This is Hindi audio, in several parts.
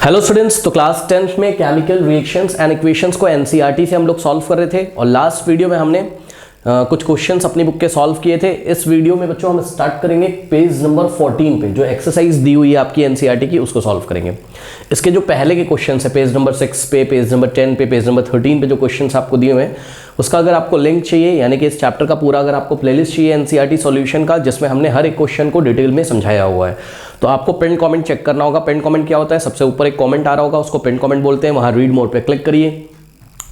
हेलो स्टूडेंट्स, तो क्लास 10th में केमिकल रिएक्शंस एंड इक्वेशंस को एनसीईआरटी से हम लोग सॉल्व कर रहे थे और लास्ट वीडियो में हमने कुछ क्वेश्चंस अपनी बुक के सॉल्व किए थे। इस वीडियो में बच्चों हम स्टार्ट करेंगे पेज नंबर 14 पे, जो एक्सरसाइज दी हुई है आपकी एनसीईआरटी की, उसको सॉल्व करेंगे। इसके जो पहले के क्वेश्चंस है पेज नंबर 6 पे, पेज नंबर 10 पे, पेज नंबर 13 पे जो क्वेश्चंस आपको दिए हुए हैं, उसका अगर आपको लिंक चाहिए, यानी कि इस चैप्टर का पूरा अगर आपको प्लेलिस्ट चाहिए एनसीईआरटी सॉल्यूशन का, जिसमें हमने हर एक क्वेश्चन को डिटेल में समझाया हुआ है, तो आपको पिन कमेंट चेक करना होगा। पिन कमेंट क्या होता है? सबसे ऊपर एक कमेंट आ रहा होगा, उसको पिन कमेंट बोलते हैं। वहाँ रीड मोड पे क्लिक करिए,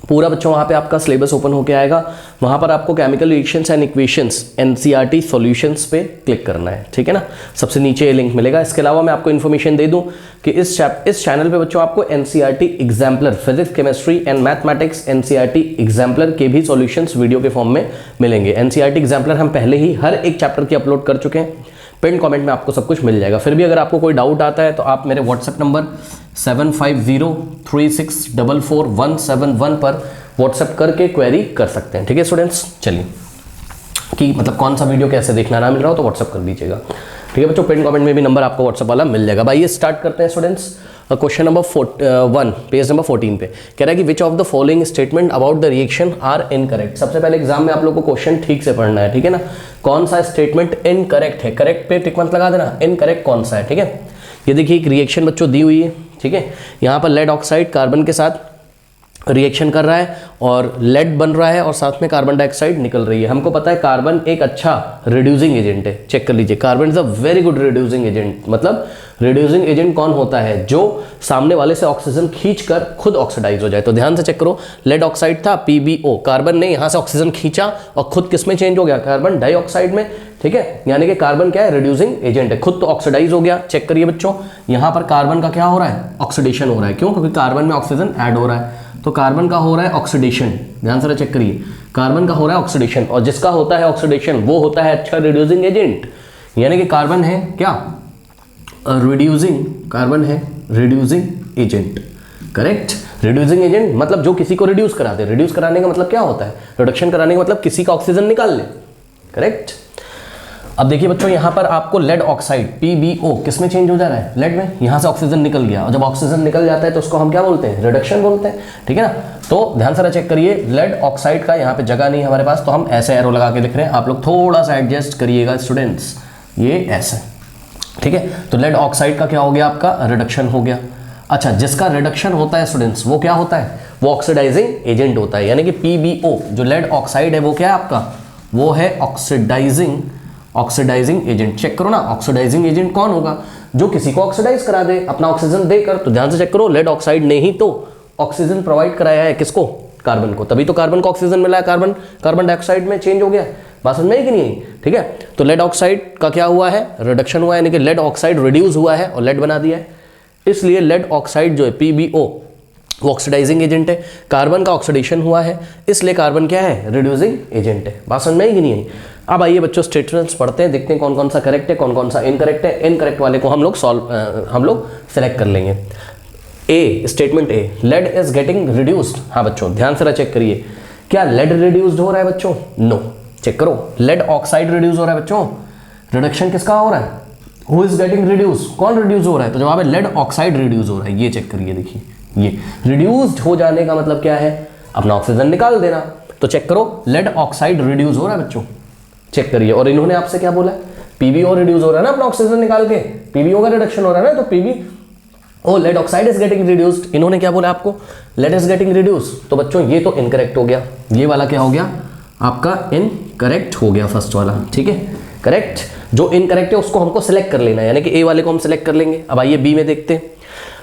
पूरा बच्चों वहाँ पे आपका सिलेबस ओपन होकर आएगा। वहाँ पर आपको chemical reactions and equations NCERT solutions पे क्लिक करना है, ठीक है ना। सबसे नीचे ये लिंक मिलेगा। इसके अलावा मैं आपको इन्फॉर्मेशन दे दूँ कि इस चैनल पे बच्चों आपको NCERT exemplar physics, chemistry and mathematics NCERT exemplar के भी सॉल्यूशंस वीडियो के फॉर्म में मिलेंगे। एनसीईआरटी एग्जाम्पलर हम पहले ही हर एक चैप्टर की अपलोड कर चुके हैं। पिन कमेंट में आपको सब कुछ मिल जाएगा। फिर भी अगर आपको कोई डाउट आता है तो आप मेरे व्हाट्सएप नंबर 7503644171 पर व्हाट्सएप करके क्वेरी कर सकते हैं, ठीक है स्टूडेंट्स। चलिए, कि मतलब कौन सा वीडियो कैसे देखना ना मिल रहा हो तो व्हाट्सएप कर दीजिएगा, ठीक है बच्चों। पिन कमेंट में भी नंबर आपको व्हाट्सएप वाला मिल जाएगा। भाई ये स्टार्ट करते हैं students. Question number 1 page number 14 पे कह रहा है कि which of the following statement about the reaction are incorrect. सबसे पहले एग्जाम में आप लोग को क्वेश्चन ठीक से पढ़ना है, ठीक है ना। कौन सा स्टेटमेंट इनकरेक्ट है, करेक्ट पे टिक मत लगा देना, इनकरेक्ट कौन सा है, ठीक है। ये देखिए एक रिएक्शन बच्चों दी हुई है, ठीक है। यहाँ पर लेड ऑक्साइड कार्बन के साथ रिएक्शन कर रहा है और लेड बन रहा है और साथ में कार्बन डाइऑक्साइड निकल रही है। हमको पता है कार्बन एक अच्छा रिड्यूसिंग एजेंट है। चेक कर लीजिए, carbon is a very good reducing agent. मतलब रिड्यूसिंग एजेंट कौन होता है? जो सामने वाले से ऑक्सीजन खींचकर खुद ऑक्सीडाइज हो जाए। तो ध्यान से चेक करो, लेड ऑक्साइड था PbO, कार्बन ने यहाँ से ऑक्सीजन खींचा और खुद किस में चेंज हो गया? कार्बन डाइऑक्साइड में, ठीक है। यानी कि कार्बन क्या है? रिड्यूसिंग एजेंट है, खुद तो ऑक्सीडाइज हो गया। चेक करिए बच्चों, यहाँ पर कार्बन का क्या हो रहा है? ऑक्सीडेशन हो रहा है। क्यों? क्योंकि कार्बन में ऑक्सीजन ऐड हो रहा है, तो कार्बन का हो रहा है ऑक्सीडेशन। ध्यान से चेक करिए, कार्बन का हो रहा है ऑक्सीडेशन, और जिसका होता है ऑक्सीडेशन वो होता है अच्छा रिड्यूसिंग एजेंट। यानी कि कार्बन है क्या? रिड्यूसिंग, कार्बन है reducing agent, correct. Reducing agent मतलब जो किसी को रिड्यूस करा दे। रिड्यूस कराने का मतलब क्या होता है? रिडक्शन कराने का मतलब किसी का ऑक्सीजन निकाल ले, करेक्ट। अब देखिए बच्चों, यहाँ पर आपको लेड ऑक्साइड PbO किस में चेंज हो जा रहा है? लेड में। यहाँ से ऑक्सीजन निकल गया, और जब ऑक्सीजन निकल जाता है तो उसको हम क्या बोलते हैं? रिडक्शन बोलते हैं, ठीक है ना। तो ध्यान से चेक करिए, लेड ऑक्साइड का यहाँ पे जगह नहीं है हमारे पास, तो हम ऐसे एरो लगा के लिख रहे हैं। आप लोग थोड़ा सा एडजस्ट करिएगा स्टूडेंट्स, ये ऐसे, ठीक है। तो लेड ऑक्साइड का क्या हो गया? आपका रिडक्शन हो गया। अच्छा, जिसका रिडक्शन होता है स्टूडेंट्स वो क्या होता है? वो ऑक्सीडाइजिंग एजेंट होता है। यानी कि PbO जो लेड ऑक्साइड है वो क्या है आपका? वो है ऑक्सीडाइजिंग एजेंट। चेक करो ना, ऑक्सीडाइजिंग एजेंट कौन होगा? जो किसी को ऑक्सीडाइज करा दे अपना ऑक्सीजन देकर। तो ध्यान से चेक करो, लेड ऑक्साइड ने ही तो ऑक्सीजन प्रोवाइड कराया है किसको? कार्बन को। तभी तो कार्बन को ऑक्सीजन मिला है, कार्बन डाइऑक्साइड में चेंज हो गया। बात समझ में आई कि नहीं? ठीक है। तो लेड ऑक्साइड का क्या हुआ है? रिडक्शन हुआ है, यानी कि लेड ऑक्साइड रिड्यूस हुआ है और लेड बना दिया है। इसलिए लेड ऑक्साइड जो है PbO वो ऑक्सीडाइजिंग एजेंट है। कार्बन का ऑक्सीडेशन हुआ है, इसलिए कार्बन क्या है? रिड्यूसिंग एजेंट है। बात समझ में आई कि नहीं आई? अब आइए बच्चों स्टेटमेंट्स पढ़ते हैं, देखते हैं कौन कौन सा करेक्ट है, कौन कौन सा इनकरेक्ट है। इनकरेक्ट वाले को हम लोग सेलेक्ट कर लेंगे। A, statement A, lead is getting reduced. हाँ बच्चों ध्यान से चेक करिए, क्या लेड रिड्यूस्ड हो रहा है बच्चों? नो। चेक करो, लेड ऑक्साइड रिड्यूस हो रहा है बच्चों। रिडक्शन किसका हो रहा है? Who is getting reduce? कौन रिड्यूस हो रहा है? तो जवाब है लेड ऑक्साइड रिड्यूस हो रहा है। ये चेक करिए, देखिए ये रिड्यूस्ड हो जाने का मतलब क्या है? अपना ऑक्सीजन निकाल देना। तो चेक करो, लेड ऑक्साइड रिड्यूस हो रहा है बच्चों, चेक करिए। और इन्होंने आपसे क्या बोला? PbO रिड्यूस हो रहा है ना अपना ऑक्सीजन निकाल के, PbO का रिडक्शन हो रहा है ना, तो lead oxide is getting reduced. इन्होंने क्या बोला आपको? Lead is getting reduce. तो बच्चों ये तो इनकरेक्ट हो गया। ये वाला क्या हो गया? आपका इनकरेक्ट हो गया, फर्स्ट वाला, ठीक है। करेक्ट, जो इनकरेक्ट है उसको हमको सिलेक्ट कर लेना है, यानी कि A वाले को हम सिलेक्ट कर लेंगे। अब आइए B में देखते हैं।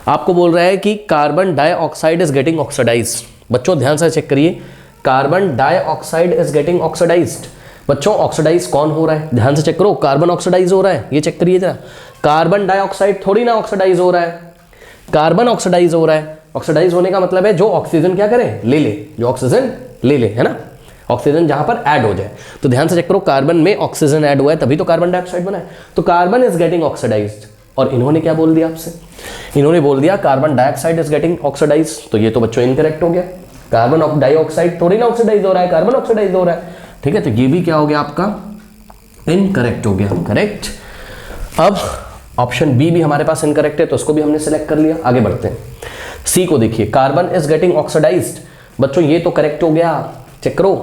आपको बोल रहा है कि carbon dioxide is getting oxidised. बच्चों ध्यान से चेक करिए, carbon dioxide is getting oxidised. बच्चों ऑक्सीडाइज कौन हो रहा है? ध्यान से चेक करो, कार्बन ऑक्सीडाइज हो रहा है। ये चेक करिए जरा, कार्बन डाइऑक्साइड थोड़ी ना ऑक्सीडाइज हो रहा है, कार्बन ऑक्सीडाइज हो रहा है। ऑक्सीडाइज होने का मतलब है जो ऑक्सीजन क्या करे? ले ले, जो ऑक्सीजन ले ले, है ना। ऑक्सीजन जहां पर ऐड हो जाए। तो ध्यान से चेक करो, कार्बन में ऑक्सीजन ऐड हुआ है तभी तो कार्बन डाइऑक्साइड बना है। तो कार्बन इज गेटिंग ऑक्सीडाइज्ड। और इन्होंने क्या बोल दिया आपसे? इन्होंने बोल दिया carbon dioxide is getting oxidised. तो ये तो बच्चों इनकरेक्ट हो गया। कार्बन डाइऑक्साइड थोड़ी ना ऑक्सीडाइज हो रहा है, कार्बन ऑक्सीडाइज हो रहा है, ठीक है। तो ये भी क्या हो गया? आपका इनकरेक्ट हो गया, करेक्ट। अब ऑप्शन बी भी हमारे पास इनकरेक्ट है, तो उसको भी हमने सेलेक्ट कर लिया। आगे बढ़ते हैं, सी को देखिए, कार्बन इज गेटिंग ऑक्सीडाइज्ड। बच्चों ये तो करेक्ट हो गया, चेक करो,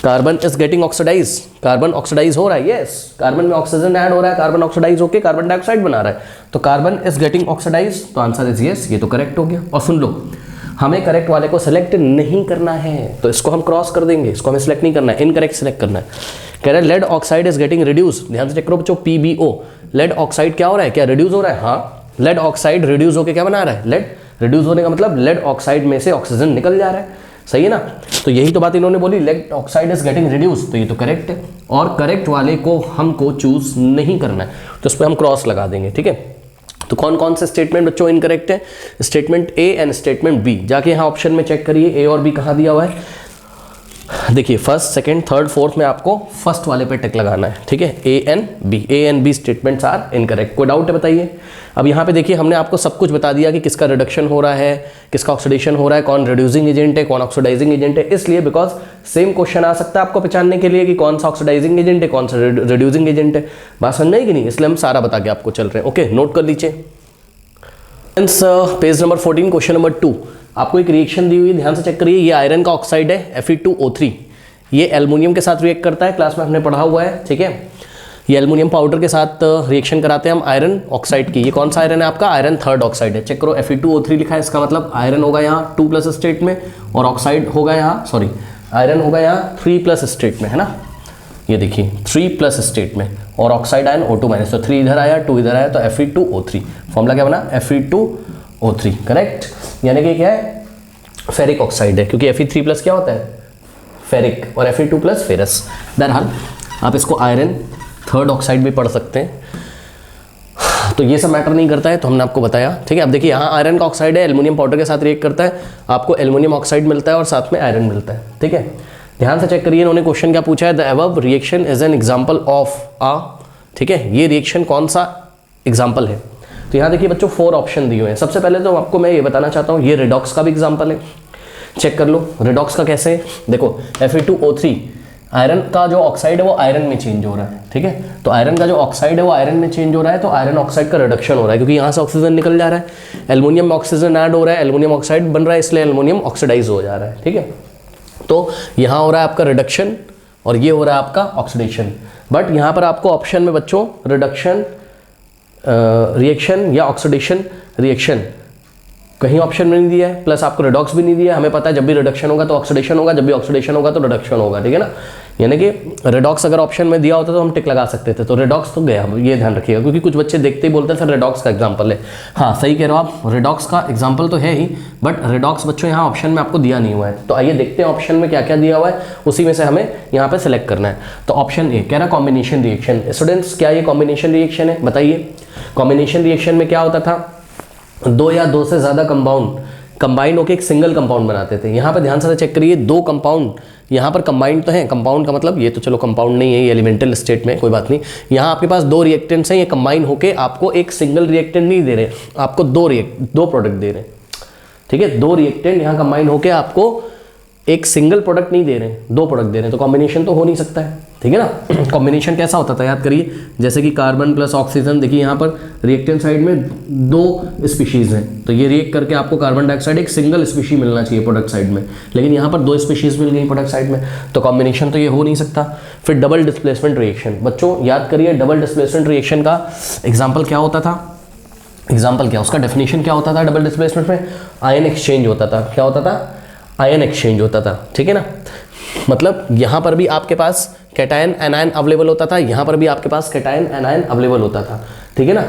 carbon is getting oxidise, carbon oxidise हो रहा है, यस, कार्बन में ऑक्सीजन ऐड हो रहा है, कार्बन ऑक्सीडाइज होकर कार्बन डाइऑक्साइड बना रहा है, तो कार्बन इज गेटिंग ऑक्सीडाइज, तो आंसर इज यस, ये तो करेक्ट हो गया। और सुन लो, हमें करेक्ट वाले को सिलेक्ट नहीं करना है, तो इसको हम क्रॉस कर देंगे, इसको हमें सिलेक्ट नहीं करना है, इनकरेक्ट सिलेक्ट करना है। कह रहे हैं lead oxide is getting reduce, ध्यान से चेक करो बच्चों, PbO, लेड ऑक्साइड क्या हो रहा है, क्या रिड्यूस हो रहा है, हाँ, लेड ऑक्साइड रिड्यूस होकर क्या बना रहा है, लेड, रिड्यूस होने का मतलब लेड ऑक्साइड में से ऑक्सीजन निकल जा रहा है, सही है ना। तो यही तो बात इन्होंने बोली, lead oxide is getting reduce, तो ये तो करेक्ट है, और करेक्ट वाले को हमको चूज नहीं करना है, तो इस पर हम क्रॉस लगा देंगे, ठीक है। तो कौन कौन से स्टेटमेंट बच्चों इनकरेक्ट है, statement A and statement B. जाके यहाँ ऑप्शन में चेक करिए ए और बी कहाँ दिया हुआ है, देखिए फर्स्ट, सेकंड, थर्ड, फोर्थ में आपको फर्स्ट वाले पे टिक लगाना है, ठीक है। A and B statements are incorrect. कोई डाउट है बताइए। अब यहाँ पे देखिए हमने आपको सब कुछ बता दिया कि किसका रिडक्शन हो रहा है, किसका ऑक्सीडेशन हो रहा है, कौन रिड्यूसिंग एजेंट है, कौन ऑक्सीडाइजिंग एजेंट है, इसलिए बिकॉज सेम क्वेश्चन आ सकता है आपको पहचानने के लिए कि कौन सा ऑक्सीडाइजिंग एजेंट है, कौन सा रिड्यूसिंग एजेंट है। बात समझ नहीं कि नहीं, इसलिए हम सारा बता के आपको चल रहे हैं। ओके, नोट कर लीजिए। पेज नंबर 14, क्वेश्चन नंबर 2, आपको एक रिएक्शन दी हुई है, ध्यान से चेक करिए। ये आयरन का ऑक्साइड है Fe2O3, ये एल्युमिनियम के साथ रिएक्ट करता है, क्लास में हमने पढ़ा हुआ है, ठीक है। ये एल्युमिनियम पाउडर के साथ रिएक्शन कराते हैं हम आयरन ऑक्साइड की। ये कौन सा आयरन है आपका, आयरन थर्ड ऑक्साइड है। चेक करो Fe2O3 लिखा है, इसका मतलब आयरन होगा यहाँ 2+ स्टेट में, और ऑक्साइड होगा यहाँ, सॉरी, आयरन होगा यहाँ 3+ स्टेट में, है ना। ये देखिए 3+ स्टेट में, और ऑक्साइड आयन O2-, तो 3 इधर आया, 2 इधर आया, तो Fe2O3। फॉर्मूला क्या बना, Fe2O3, करेक्ट। यानी कि क्या है, फेरिक ऑक्साइड है, क्योंकि Fe3+ क्या होता है, फेरिक, और Fe2+ फेरस। बहरहाल आप इसको आयरन थर्ड ऑक्साइड भी पढ़ सकते हैं, तो ये सब मैटर नहीं करता है, तो हमने आपको बताया, ठीक है। अब देखिए यहाँ आयरन का ऑक्साइड है, एल्युमिनियम पाउडर के साथ रिएक्ट करता है, आपको एल्युमिनियम ऑक्साइड मिलता है और साथ में आयरन मिलता है, ठीक है। ध्यान से चेक करिए, इन्होंने क्वेश्चन क्या पूछा है, the above reaction is an example of आ, ठीक है। ये रिएक्शन कौन सा एग्जाम्पल है, तो यहाँ देखिए बच्चों 4 ऑप्शन दिए हुए हैं। सबसे पहले तो आपको मैं ये बताना चाहता हूँ, ये रिडॉक्स का भी एग्जाम्पल है, चेक कर लो रिडॉक्स का कैसे है। देखो Fe2O3, आयरन का जो ऑक्साइड है वो आयरन में चेंज हो रहा है, ठीक है। तो आयरन का जो ऑक्साइड है वो आयरन में चेंज हो रहा है, तो आयरन ऑक्साइड का रिडक्शन हो रहा है, क्योंकि यहाँ से ऑक्सीजन निकल जा रहा है, एल्युमिनियम में ऑक्सीजन ऐड हो रहा है, एल्युमिनियम ऑक्साइड बन रहा है, इसलिए एल्युमिनियम ऑक्सीडाइज हो जा रहा है, ठीक है। तो यहाँ हो रहा है आपका रिडक्शन, और ये हो रहा है आपका ऑक्सीडेशन। बट यहाँ पर आपको ऑप्शन में बच्चों रिडक्शन रिएक्शन या ऑक्सीडेशन रिएक्शन कहीं ऑप्शन में नहीं दिया है, प्लस आपको रिडॉक्स भी नहीं दिया है। हमें पता है जब भी रिडक्शन होगा तो ऑक्सीडेशन होगा, जब भी ऑक्सीडेशन होगा तो रिडक्शन होगा, ठीक है ना। यानी कि रिडॉक्स अगर ऑप्शन में दिया होता तो हम टिक लगा सकते थे, तो रिडॉक्स तो गया, ये ध्यान रखिएगा, क्योंकि कुछ बच्चे देखते ही बोलते हैं सर रिडॉक्स का एग्जाम्पल है। हाँ सही कह रहे हो आप, रिडॉक्स का एग्जाम्पल तो है ही, बट रिडॉक्स बच्चों यहाँ ऑप्शन में आपको दिया नहीं हुआ है। तो आइए देखते हैं ऑप्शन में क्या क्या दिया हुआ है, उसी में से हमें यहाँ पे सेलेक्ट करना है। तो ऑप्शन ए कह रहा कॉम्बिनेशन रिएक्शन। स्टूडेंट्स क्या ये कॉम्बिनेशन रिएक्शन है, बताइए। कॉम्बिनेशन रिएक्शन में क्या होता था, 2 या 2 से ज़्यादा कंपाउंड कंबाइन होकर एक सिंगल कंपाउंड बनाते थे। यहाँ पे ध्यान से चेक करिए, 2 कंपाउंड यहाँ पर कंबाइंड तो हैं, कंपाउंड का मतलब ये तो चलो कंपाउंड नहीं है, ये एलिमेंटल स्टेट में, कोई बात नहीं। यहाँ आपके पास 2 रिएक्टेंट्स हैं, ये कंबाइन होकर आपको एक सिंगल रिएक्टेंट नहीं दे रहे, आपको 2 प्रोडक्ट दे रहे हैं, ठीक है। 2 रिएक्टेंट यहाँ कंबाइन होकर आपको एक सिंगल प्रोडक्ट नहीं दे रहे हैं, 2 प्रोडक्ट दे रहे हैं, तो कॉम्बिनेशन तो हो नहीं सकता है, ठीक है ना। कॉम्बिनेशन कैसा होता था याद करिए, जैसे कि कार्बन प्लस ऑक्सीजन, देखिए यहाँ पर रिएक्टेंट साइड में 2 स्पीशीज़ हैं, तो ये रिएक्ट करके आपको कार्बन डाइऑक्साइड एक सिंगल स्पीशी मिलना चाहिए प्रोडक्ट साइड में, लेकिन यहाँ पर 2 स्पीशीज़ मिल गई प्रोडक्ट साइड में, तो कॉम्बिनेशन तो ये हो नहीं सकता। फिर डबल डिस्प्लेसमेंट रिएक्शन, बच्चों याद करिए डबल डिस्प्लेसमेंट रिएक्शन का एग्जाम्पल क्या होता था, एग्जाम्पल क्या, उसका डेफिनेशन क्या होता था डबल डिस्प्लेसमेंट में, आयन एक्सचेंज होता था। क्या होता था, आयन एक्सचेंज होता था, ठीक है ना। मतलब यहाँ पर भी आपके पास कैटायन एनायन अवेलेबल होता था, यहाँ पर भी आपके पास कैटायन एनायन अवेलेबल होता था, ठीक है ना।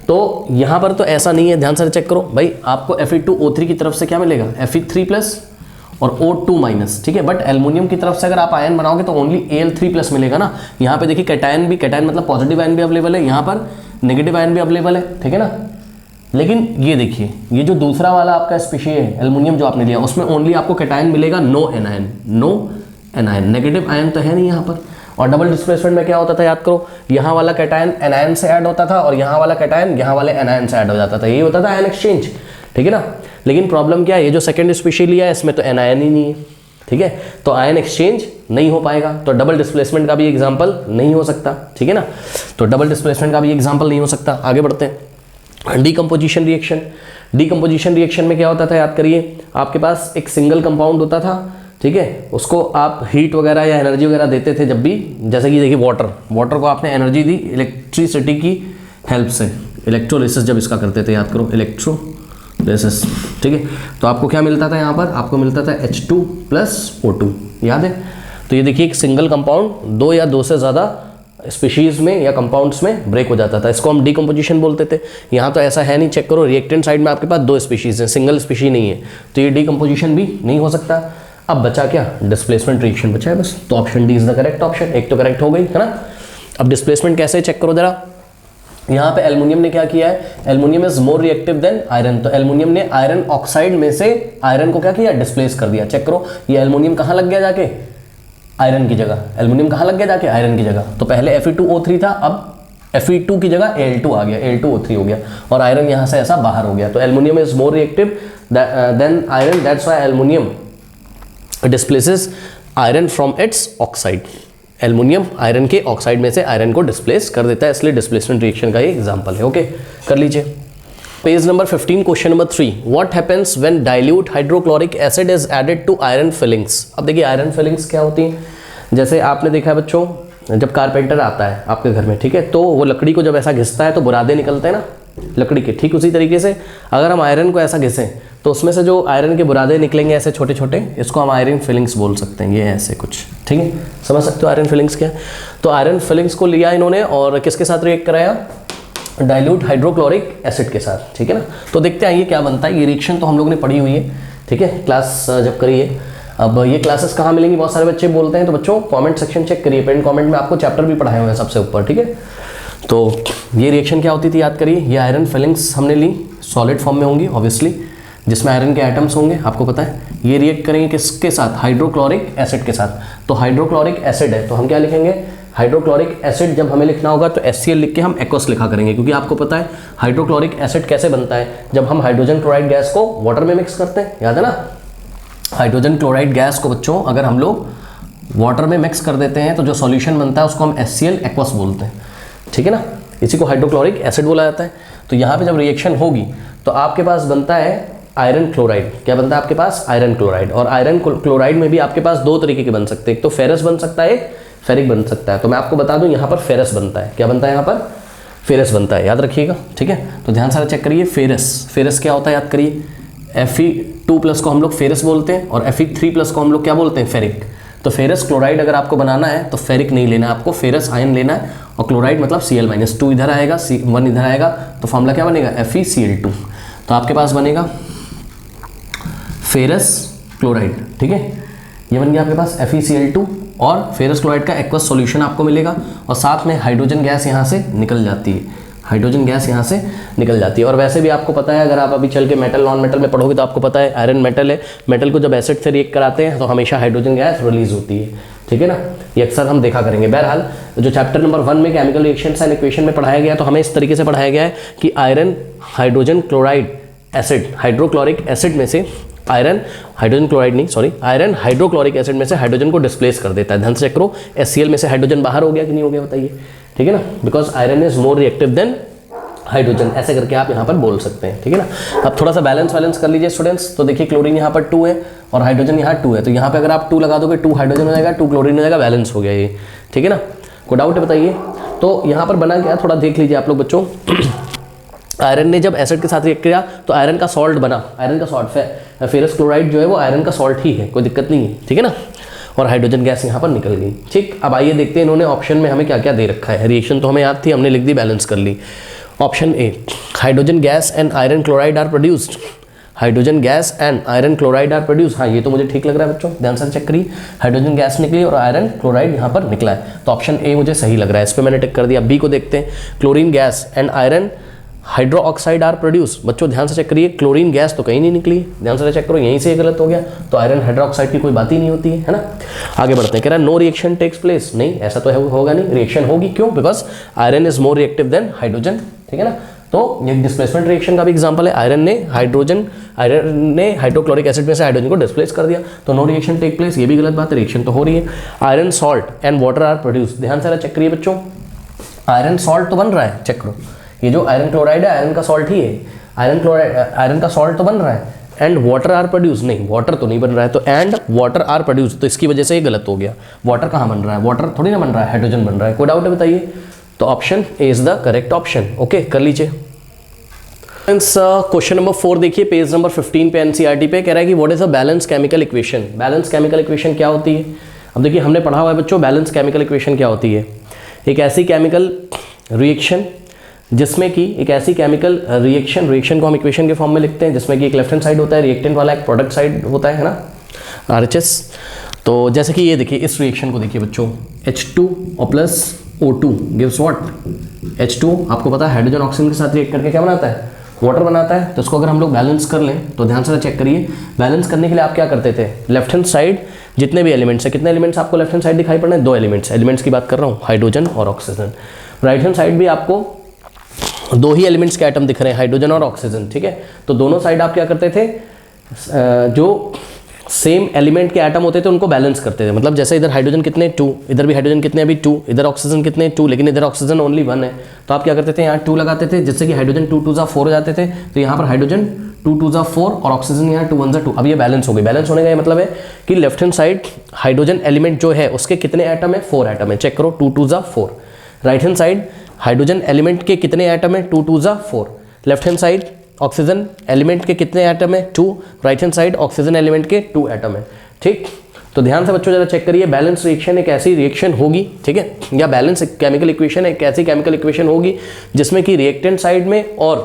तो यहाँ पर तो ऐसा नहीं है, ध्यान से चेक करो भाई, आपको Fe2O3 की तरफ से क्या मिलेगा, Fe3+ और O2-, ठीक है। बट एल्युमिनियम की तरफ से अगर आप आयन बनाओगे तो ओनली Al3+ मिलेगा ना। यहाँ पे देखिए कैटायन भी, कैटायन मतलब पॉजिटिव आयन भी अवेलेबल है, यहाँ पर नेगेटिव आयन भी अवेलेबल है, ठीक है ना। लेकिन ये देखिए, ये जो दूसरा वाला आपका स्पीशी है एल्युमिनियम जो आपने लिया, उसमें ओनली आपको कैटायन मिलेगा, नो एनायन, नेगेटिव आयन तो है नहीं यहाँ पर। और डबल डिस्प्लेसमेंट में क्या होता था याद करो, यहाँ वाला कैटायन एनायन से ऐड होता था और यहाँ वाला कैटायन यहाँ वाले एनायन से ऐड हो जाता था, यही होता था आयन एक्सचेंज, ठीक है ना। लेकिन प्रॉब्लम क्या है, ये जो सेकंड स्पीशी लिया है इसमें तो एनायन ही नहीं है, ठीक है। तो आयन एक्सचेंज नहीं हो पाएगा, तो डबल डिस्प्लेसमेंट का भी एग्जाम्पल नहीं हो सकता, ठीक है ना। तो डबल डिस्प्लेसमेंट का भी एग्जाम्पल नहीं हो सकता। आगे बढ़ते हैं, डीकम्पोजिशन रिएक्शन। डीकम्पोजिशन रिएक्शन में क्या होता था, याद करिए, आपके पास एक सिंगल कंपाउंड होता था, ठीक है, उसको आप हीट वगैरह या एनर्जी वगैरह देते थे जब भी, जैसे कि देखिए वाटर को आपने एनर्जी दी इलेक्ट्रिसिटी की हेल्प से, इलेक्ट्रोलिसिस जब इसका करते थे, याद करो इलेक्ट्रोलिसिस, ठीक है। तो आपको क्या मिलता था यहाँ पर, आपको मिलता था H2 + O2, याद है। तो ये देखिए एक सिंगल कंपाउंड 2 या 2 से ज़्यादा स्पीशीज़ में या कंपाउंड्स में ब्रेक हो जाता था, इसको हम डीकम्पोजिशन बोलते थे। यहाँ तो ऐसा है नहीं, चेक करो रिएक्टेंट साइड में आपके पास 2 स्पीशीज़ हैं, सिंगल स्पीशी नहीं है, तो ये डीकम्पोजिशन भी नहीं हो सकता। अब बचा क्या, डिस्प्लेसमेंट रिएक्शन बचा है बस। तो option D is the correct option, एक तो करेक्ट हो गई है ना। अब डिस्प्लेसमेंट कैसे चेक करो जरा, यहाँ पे एल्युमिनियम ने क्या किया है, aluminium is more reactive than iron, तो एल्युमिनियम ने आयरन ऑक्साइड में से आयरन को क्या किया, डिस्प्लेस कर दिया। चेक करो ये एल्युमिनियम कहाँ लग गया जाके, आयरन की जगह। एल्युमिनियम कहाँ लग गया जाके, आयरन की जगह। तो पहले Fe2O3 था, अब Fe2 की जगह Al2 आ गया, Al2O3 हो गया, और आयरन यहाँ से ऐसा बाहर हो गया। तो aluminium is more reactive than iron, that's why aluminium displaces iron from its oxide. Aluminium iron के ऑक्साइड में से आयरन को डिस्प्लेस कर देता है, इसलिए डिस्प्लेसमेंट रिएक्शन का ये एग्जांपल है। ओके, कर लीजिए। Page number 15, question number 3, what happens when dilute hydrochloric acid is added to iron filings. अब देखिए आयरन फिलिंग्स क्या होती हैं, जैसे आपने देखा है बच्चों, जब कारपेंटर आता है आपके घर में, ठीक है, तो वो लकड़ी को जब ऐसा घिसता है तो बुरादे निकलते हैं ना लकड़ी के, ठीक उसी तरीके से अगर हम आयरन को ऐसा घिसें तो उसमें से जो आयरन के बुरादे निकलेंगे ऐसे छोटे छोटे, इसको हम आयरन फिलिंग्स बोल सकते हैं, ये ऐसे कुछ, ठीक है, समझ सकते हो आयरन फिलिंग्स क्या है। तो आयरन फिलिंग्स को लिया इन्होंने और किसके साथ रिएक्ट कराया, डाइल्यूट हाइड्रोक्लोरिक एसिड के साथ, ठीक है ना। तो देखते हैं ये क्या बनता है, ये रिएक्शन तो हम लोग ने पढ़ी हुई है, ठीक है, क्लास जब करी है। अब ये क्लासेस कहाँ मिलेंगी, बहुत सारे बच्चे बोलते हैं, तो बच्चों कमेंट सेक्शन चेक करिए, पेन कमेंट में आपको चैप्टर भी पढ़ाए हुए हैं सबसे ऊपर, ठीक है। तो ये रिएक्शन क्या होती थी याद करिए, ये आयरन फिलिंग्स हमने ली, सॉलिड फॉर्म में होंगी ऑब्वियसली, जिसमें आयरन के एटम्स होंगे, आपको पता है। ये रिएक्ट करेंगे किसके साथ, हाइड्रोक्लोरिक एसिड के साथ। तो हाइड्रोक्लोरिक एसिड है तो हम क्या लिखेंगे, हाइड्रोक्लोरिक एसिड जब हमें लिखना होगा तो HCl लिख के हम एक्वस लिखा करेंगे, क्योंकि आपको पता है हाइड्रोक्लोरिक एसिड कैसे बनता है, जब हम हाइड्रोजन क्लोराइड गैस को वाटर में मिक्स करते हैं, याद है ना। हाइड्रोजन क्लोराइड गैस को बच्चों अगर हम लोग वाटर में मिक्स कर देते हैं तो जो सॉल्यूशन बनता है उसको हम HCl एक्वस बोलते हैं, ठीक है ना, इसी को हाइड्रोक्लोरिक एसिड बोला जाता है। तो यहाँ पे जब रिएक्शन होगी तो आपके पास बनता है आयरन क्लोराइड, क्या बनता है आपके पास, आयरन क्लोराइड। और आयरन क्लोराइड में भी आपके पास 2 तरीके के बन सकते हैं, एक तो फेरस बन सकता है, एक फेरिक बन सकता है। तो मैं आपको बता दूं यहाँ पर फेरस बनता है, क्या बनता है यहाँ पर, फेरस बनता है, याद रखिएगा, ठीक है। तो ध्यान से चेक करिए, फेरस क्या होता है याद करिए, Fe2+ को हम लोग फेरस बोलते हैं और Fe3+ को हम लोग क्या बोलते हैं, फेरिक। तो फेरस क्लोराइड अगर आपको बनाना है तो फेरिक नहीं लेना है, आपको फेरस आयन लेना है, और क्लोराइड मतलब Cl- 2 इधर आएगा, 1 इधर आएगा, तो फॉर्मूला क्या बनेगा, FeCl2। तो आपके पास बनेगा फेरस क्लोराइड, ठीक है, ये बन गया आपके पास FeCl2, और फेरस क्लोराइड का एक्वस सॉल्यूशन आपको मिलेगा, और साथ में हाइड्रोजन गैस यहाँ से निकल जाती है, हाइड्रोजन गैस यहाँ से निकल जाती है। और वैसे भी आपको पता है, अगर आप अभी चल के मेटल नॉन मेटल में पढ़ोगे तो आपको पता है आयरन मेटल है, मेटल को जब एसिड से रिएक्ट कराते हैं तो हमेशा हाइड्रोजन गैस रिलीज होती है, ठीक है ना, ये अक्सर हम देखा करेंगे। बहरहाल जो चैप्टर नंबर 1 में केमिकल रिएक्शंस एंड इक्वेशन में पढ़ाया गया, तो हमें इस तरीके से पढ़ाया गया है कि iron hydrogen chloride acid, hydrochloric acid में से आयरन, हाइड्रोजन क्लोराइड नहीं सॉरी, आयरन हाइड्रोक्लोरिक एसिड में से हाइड्रोजन को डिस्प्लेस कर देता है। ध्यान से चेक करो, HCl में से हाइड्रोजन बाहर हो गया कि नहीं हो गया बताइए, ठीक है ना, because iron is more reactive than hydrogen, ऐसे करके आप यहाँ पर बोल सकते हैं, ठीक है ना। अब थोड़ा सा बैलेंस कर लीजिए स्टूडेंट्स। तो देखिए क्लोरीन यहाँ पर 2 है और हाइड्रोजन यहाँ 2 है, तो यहाँ पे अगर आप 2 लगा दोगे 2 हाइड्रोजन हो जाएगा, 2 क्लोरीन हो जाएगा, बैलेंस हो गया ये, ठीक है ना। कोई डाउट है बताइए। तो यहाँ पर बना क्या, थोड़ा देख लीजिए आप लोग बच्चों। आयरन ने जब एसिड के साथ रिएक्ट किया तो आयरन का सॉल्ट बना, आयरन का सॉल्ट, फेरस क्लोराइड जो है वो आयरन का सॉल्ट ही है, कोई दिक्कत नहीं है, ठीक है ना। और हाइड्रोजन गैस यहाँ पर निकल गई, ठीक। अब आइए देखते हैं इन्होंने ऑप्शन में हमें क्या क्या दे रखा है। रिएक्शन तो हमें याद थी, हमने लिख दी, बैलेंस कर ली। Option A, hydrogen gas and iron chloride are produced, hydrogen gas and iron chloride are produce, हाँ ये तो मुझे ठीक लग रहा है बच्चों, ध्यान से चेक करिए, हाइड्रोजन गैस निकली और आयरन क्लोराइड यहाँ पर निकला है, तो ऑप्शन ए मुझे सही लग रहा है, इस पर मैंने टिक कर दिया। बी को देखते हैं, chlorine gas and iron hydroxide are produce, बच्चों ध्यान से चेक करिए, क्लोरीन गैस तो कहीं नहीं निकली, ध्यान से चेक करो, यहीं से गलत हो गया, तो आयरन हाइड्रोक्साइड की कोई बात ही नहीं होती है ना। आगे बढ़ते हैं, कह रहा है नो रिएक्शन टेक्स प्लेस, नहीं ऐसा तो होगा नहीं, रिएक्शन होगी, क्यों, because iron is more reactive than hydrogen, ठीक है ना। तो ये डिस्प्लेसमेंट रिएक्शन का भी एग्जांपल है। आयरन ने हाइड्रोक्लोरिक एसिड में से हाइड्रोजन को डिस्प्लेस कर दिया, तो नो रिएक्शन टेक प्लेस। ये भी गलत बात है, रिएक्शन तो हो रही है। Iron salt and water are produce, ध्यान से चेक करिए बच्चों, आयरन सॉल्ट तो बन रहा है, चेक करो, ये जो आयरन क्लोराइड है आयरन का सॉल्ट ही है, आयरन का सॉल्ट तो बन रहा है। एंड वाटर आर प्रोड्यूस, नहीं वाटर तो नहीं बन रहा है, तो एंड वाटर आर प्रोड्यूस, तो इसकी वजह से ये गलत हो गया। वाटर कहाँ बन रहा है, वाटर थोड़ी ना बन रहा है, हाइड्रोजन बन रहा है। कोई डाउट है बताइए? तो option A is the correct option. Okay, कर लीजिए। क्वेश्चन नंबर 4 देखिए, पेज नंबर 15 पे एनसीईआरटी पे कह रहा है कि what is a balance chemical equation. Balance chemical equation क्या होती है? अब देखिए हमने पढ़ा हुआ है बच्चों, बैलेंस केमिकल इक्वेशन क्या होती है। एक ऐसी केमिकल रिएक्शन जिसमें कि एक ऐसी केमिकल रिएक्शन को हम इक्वेशन के फॉर्म में लिखते हैं, जिसमें कि एक लेफ्ट हैंड साइड होता है रिएक्टेंट वाला, एक प्रोडक्ट साइड होता है ना, RHS। तो जैसे कि ये देखिए, इस रिएक्शन को देखिए बच्चों, H2 और plus O2 gives what? H2 आपको पता है हाइड्रोजन ऑक्सीजन के साथ रिएक्ट करके क्या बनाता है? वाटर बनाता है। तो इसको अगर हम लोग बैलेंस कर लें तो ध्यान से चेक करिए, बैलेंस करने के लिए आप क्या करते थे? लेफ्ट हैंड साइड जितने भी एलिमेंट्स है, कितने एलिमेंट्स आपको लेफ्ट हैंड साइड दिखाई पड़ रहे हैं? 2 एलिमेंट्स की बात कर रहा हूँ, हाइड्रोजन और ऑक्सीजन। राइट हैंड साइड भी आपको 2 ही एलिमेंट्स के एटम दिख रहे हैं, हाइड्रोजन और ऑक्सीजन, ठीक है। तो दोनों साइड आप क्या करते थे, जो सेम एलिमेंट के एटम होते थे उनको बैलेंस करते थे। मतलब जैसे इधर हाइड्रोजन कितने 2, इधर भी हाइड्रोजन कितने अभी 2, इधर ऑक्सीजन कितने 2, लेकिन इधर ऑक्सीजन ओनली 1 है। तो आप क्या करते थे, यहाँ 2 लगाते थे, जिससे कि हाइड्रोजन 2 2 4 हो जाते थे। तो यहाँ पर हाइड्रोजन 2 2 4 और ऑक्सीजन यहाँ 2 1 2। अब ये बैलेंस हो गई। बैलेंस होने का ये मतलब है कि left hand side hydrogen element जो है उसके कितने एटम है? 4 एटम है। चेक करो, 2 2 4। Right hand side hydrogen element के कितने एटम है? 2 2 4। Left hand side oxygen element के कितने एटम है? 2। Right hand side oxygen element के 2 एटम है, ठीक। तो ध्यान से बच्चों जरा चेक करिए, बैलेंस रिएक्शन एक ऐसी रिएक्शन होगी, ठीक है, या बैलेंस केमिकल इक्वेशन एक ऐसी केमिकल इक्वेशन होगी जिसमें कि रिएक्टेंट साइड में और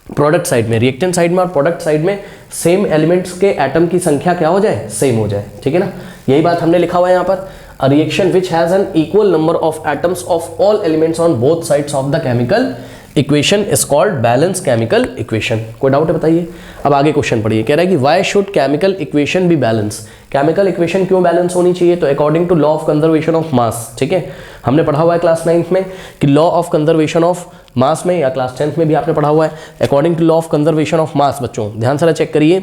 प्रोडक्ट साइड में, रिएक्टेंट साइड में और प्रोडक्ट साइड में सेम एलिमेंट्स के एटम की संख्या क्या हो जाए? सेम हो जाए, ठीक है ना। यही बात हमने लिखा हुआ है यहाँ पर, a reaction which has an equal number of atoms of all elements on both sides of the chemical equation is called balanced chemical equation। कोई डाउट है बताइए? अब आगे क्वेश्चन पढ़िए, कह रहा है कि why should chemical equation be balanced। Chemical equation क्यों बैलेंस होनी चाहिए? तो according to law of conservation of mass, ठीक है, हमने पढ़ा हुआ है क्लास 9th में कि लॉ ऑफ कंजर्वेशन ऑफ मास में, या क्लास 10th में भी आपने पढ़ा हुआ है according to law of conservation of mass. बच्चों ध्यान से चेक करिए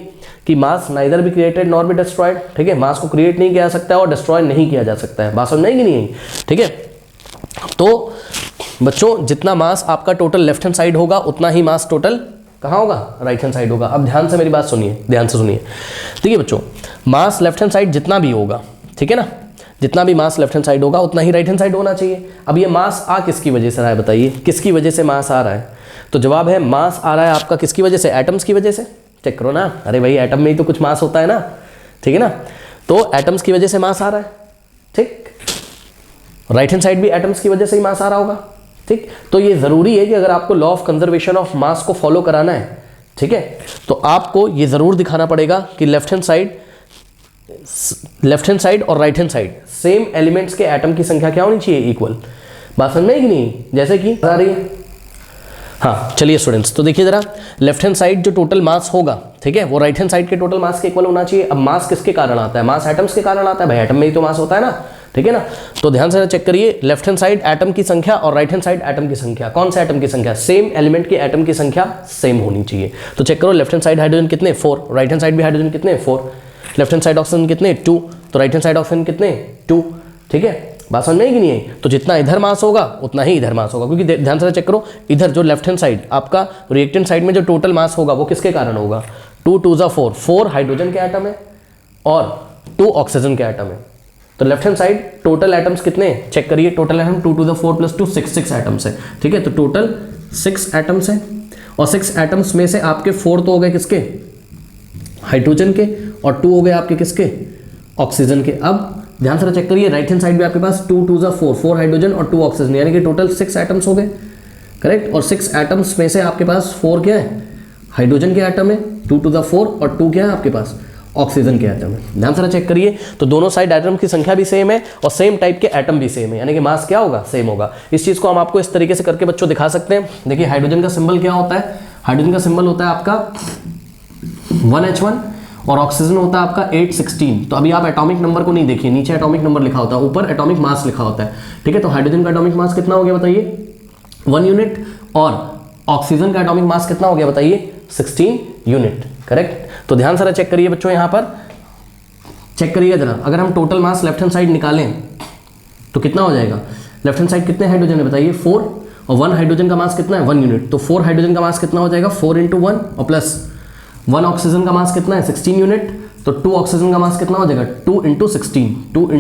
कि mass neither be created nor be destroyed, ठीक है, मास को क्रिएट नहीं किया जा सकता है और डिस्ट्रॉय नहीं किया जा सकता है। बात समझ में आई कि नहीं? ठीक है, तो बच्चों जितना मास आपका टोटल लेफ्ट हैंड साइड होगा उतना ही मास टोटल कहाँ होगा? राइट हैंड साइड होगा। अब ध्यान से मेरी बात सुनिए, ध्यान से सुनिए, ठीक है बच्चों, मास लेफ्ट हैंड साइड जितना भी होगा, ठीक है ना, जितना भी मास लेफ्ट हैंड साइड होगा उतना ही राइट हैंड साइड होना चाहिए। अब ये मास आ किसकी वजह से रहा है बताइए? किसकी वजह से मास आ रहा है? तो जवाब है मास आ रहा है आपका किसकी वजह से? एटम्स की वजह से। चेक करो ना, अरे भाई एटम में ही तो कुछ मास होता है ना, ठीक है ना, तो एटम्स की वजह से मास आ रहा है, ठीक। राइट हैंड साइड भी एटम्स की वजह से ही मास आ रहा होगा, ठीक। तो ये जरूरी है कि अगर आपको लॉ ऑफ कंजर्वेशन ऑफ मास को फॉलो कराना है, ठीक है, तो आपको ये जरूर दिखाना पड़ेगा कि लेफ्ट हैंड साइड और right hand side same elements के एटम की संख्या क्या होनी चाहिए? इक्वल। बात समझ में आई कि नहीं? जैसे कि आ रही है, हाँ चलिए स्टूडेंट्स, तो देखिए जरा, लेफ्ट हैंड साइड जो टोटल मास होगा, ठीक है, वो राइट हैंड साइड के टोटल मास के इक्वल होना चाहिए। अब मास किसके कारण आता है? मास एटम्स के कारण आता है, भाई एटम में ही तो मास होता है ना, ठीक है ना। तो ध्यान से चेक करिए, लेफ्ट हैंड साइड एटम की संख्या और राइट हैंड साइड एटम की संख्या, कौन सा एटम की संख्या? सेम एलिमेंट के एटम की संख्या सेम होनी चाहिए। तो चेक करो, लेफ्ट हैंड साइड हाइड्रोजन कितने? 4, राइट हैंड साइड भी हाइड्रोजन कितने? 4, लेफ्ट हैंड साइड ऑक्सीजन कितने? 2, तो राइट हैंड साइड ऑक्सीजन कितने? 2, ठीक है। बात समझ में आई कि नहीं आई? तो जितना इधर मास होगा उतना ही इधर मास होगा, क्योंकि ध्यान से चेक करो, इधर जो लेफ्ट हैंड साइड आपका रिएक्टेंट साइड में जो टोटल मास होगा वो किसके कारण होगा? 2 2 4, 4 हाइड्रोजन के एटम है और 2 ऑक्सीजन के एटम है। तो left hand side total atoms कितने? चेक करिए, total atom 2 to the 4 + 2 6 atoms है, ठीक है। तो टोटल 6 एटम्स है और 6 एटम्स में से आपके 4 तो हो गए किसके? हाइड्रोजन के, और 2 हो गए आपके किसके? ऑक्सीजन के। अब ध्यान से चेक करिए, राइट हैंड साइड भी आपके पास 2 2 4, 4 हाइड्रोजन और 2 ऑक्सीजन, यानी कि टोटल 6 एटम्स हो गए, करेक्ट। और 6 एटम्स में से आपके पास 4 क्या है? हाइड्रोजन के एटम है, 2 to the 4, और 2 क्या है आपके पास? ऑक्सीजन के एटम है। ध्यान से चेक करिए, तो दोनों साइड एटम की संख्या भी सेम है और सेम टाइप के एटम भी सेम है, यानी कि मास क्या होगा? सेम होगा। इस चीज को हम आपको इस तरीके से करके बच्चों दिखा सकते हैं। देखिए हाइड्रोजन का सिंबल क्या होता है? हाइड्रोजन का सिंबल होता है आपका 1H1 और ऑक्सीजन होता है आपका 816। तो अभी आप एटॉमिक नंबर को नहीं देखिए, नीचे एटॉमिक नंबर लिखा होता है, ऊपर एटॉमिक मास लिखा होता है, ठीक है। तो हाइड्रोजन का एटॉमिक मास कितना हो गया बताइए? 1 यूनिट, और ऑक्सीजन का एटॉमिक मास कितना हो गया बताइए 16 यूनिट, करेक्ट। तो ध्यान से चेक करिए बच्चों, यहां पर चेक करिए जरा, अगर हम total mass left hand side निकालें तो कितना हो जाएगा, लेफ्ट हैंड साइड कितने हाइड्रोजन है बताइए 4, और 1 हाइड्रोजन का मास कितना है 1 यूनिट, तो 4 हाइड्रोजन का मास कितना हो जाएगा 4 × 1 और प्लस 1 ऑक्सीजन का मास कितना है 16 यूनिट, तो 2 ऑक्सीजन का मास कितना हो जाएगा 2 × 16, 2 ×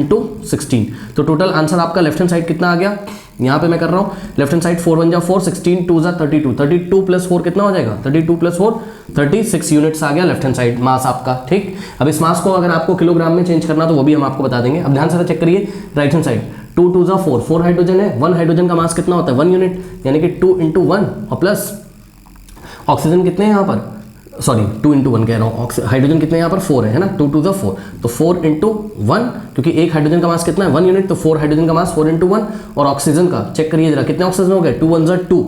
16। तो टोटल आंसर आपका लेफ्ट हैंड साइड कितना आ गया, यहाँ पे मैं कर रहा हूँ लेफ्ट हैंड साइड 4 1 जा 4, 16 2 जा 32, 32 + 4 कितना हो जाएगा 32 + 4 36 यूनिट्स आ गया लेफ्ट हैंड साइड मास आपका, ठीक। अब इस मास को अगर आपको किलोग्राम में चेंज करना तो वो भी हम आपको बता देंगे। अब ध्यान से चेक करिए राइट हैंड साइड 2 2 जा 4, 4 हाइड्रोजन है, 1 हाइड्रोजन का मास कितना होता है 1 यूनिट, यानी कि 2 × 1 और प्लस ऑक्सीजन कितने हैं यहाँ पर, सॉरी 2 × 1 कह रहा हूँ, हाइड्रोजन कितने यहाँ पर 4 है ना, 2 2 जा 4, तो 4 × 1, क्योंकि एक हाइड्रोजन का मास कितना है 1 यूनिट, तो 4 हाइड्रोजन का मास 4 × 1, और ऑक्सीजन का चेक करिए जरा कितने ऑक्सीजन हो गए 2 1 जा 2,